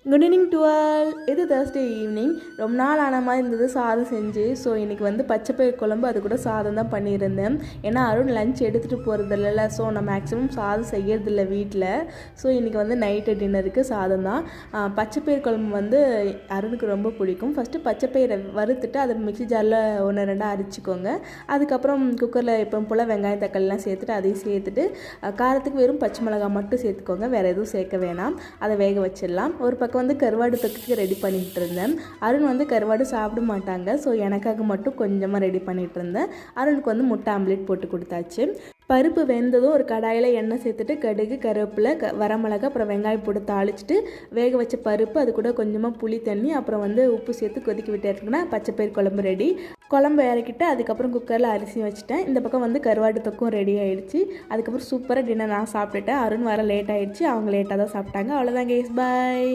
Good evening to all. இது Thursday evening. ரொம்ப நாள் ஆன மாதிரி இருந்தது சாதம் செஞ்சு. ஸோ இன்றைக்கி வந்து பச்சைப்பயிர் குழம்பு அது கூட சாதம் தான் பண்ணியிருந்தேன். ஏன்னா அருண் லஞ்ச் எடுத்துகிட்டு போகிறது இல்லைல்ல, ஸோ நான் மேக்ஸிமம் சாதம் செய்யறதில்ல வீட்டில். ஸோ இன்றைக்கி வந்து நைட்டு டின்னருக்கு சாதம் தான். பச்சைப்பயிர் குழம்பு வந்து அருணுக்கு ரொம்ப பிடிக்கும். ஃபஸ்ட்டு பச்சைப்பயிரை வறுத்துட்டு அதை மிக்ஸி ஜாரில் ஒன்று ரெண்டாக அரைச்சிக்கோங்க. அதுக்கப்புறம் குக்கரில் எப்போ போல் வெங்காயம் தக்காளிலாம் சேர்த்துட்டு அதையும் சேர்த்துட்டு காரத்துக்கு வெறும் பச்சை மிளகாய் மட்டும் சேர்த்துக்கோங்க, வேறு எதுவும் சேர்க்க வேணாம். அதை வேக வச்சிடலாம். ஒரு பக்கம் வந்து கருவாடு தொக்குக்கு ரெடி பண்ணிகிட்டு இருந்தேன். அருண் வந்து கருவாடு சாப்பிட மாட்டாங்க, ஸோ எனக்காக மட்டும் கொஞ்சமாக ரெடி பண்ணிகிட்டு இருந்தேன். அருணுக்கு வந்து முட்டை ஆம்லேட் போட்டு கொடுத்தாச்சு. பருப்பு வெந்ததும் ஒரு கடாயில் எண்ணெய் சேர்த்துட்டு கடுகு கருவேப்பிலை வரமிளகா அப்புறம் வெங்காயம் போட்டு தாளிச்சிட்டு வேக வச்ச பருப்பு அது கூட கொஞ்சமாக புளி தண்ணி அப்புறம் வந்து உப்பு சேர்த்து கொதிக்க விட்டுருக்குன்னா பச்சைப்பயிர் குழம்பு ரெடி. குழம்பு இறக்கிட்டு அதுக்கப்புறம் குக்கரில் அரிசி வச்சுட்டேன். இந்த பக்கம் வந்து கருவாடு தொக்கும் ரெடி ஆகிடுச்சு. அதுக்கப்புறம் சூப்பராக டின்னர் நான் சாப்பிட்டுட்டேன். அருண் வர லேட் ஆகிடுச்சு, அவங்க லேட்டாக தான் சாப்பிட்டாங்க. அவ்வளோதான் கேஸ், பாய்.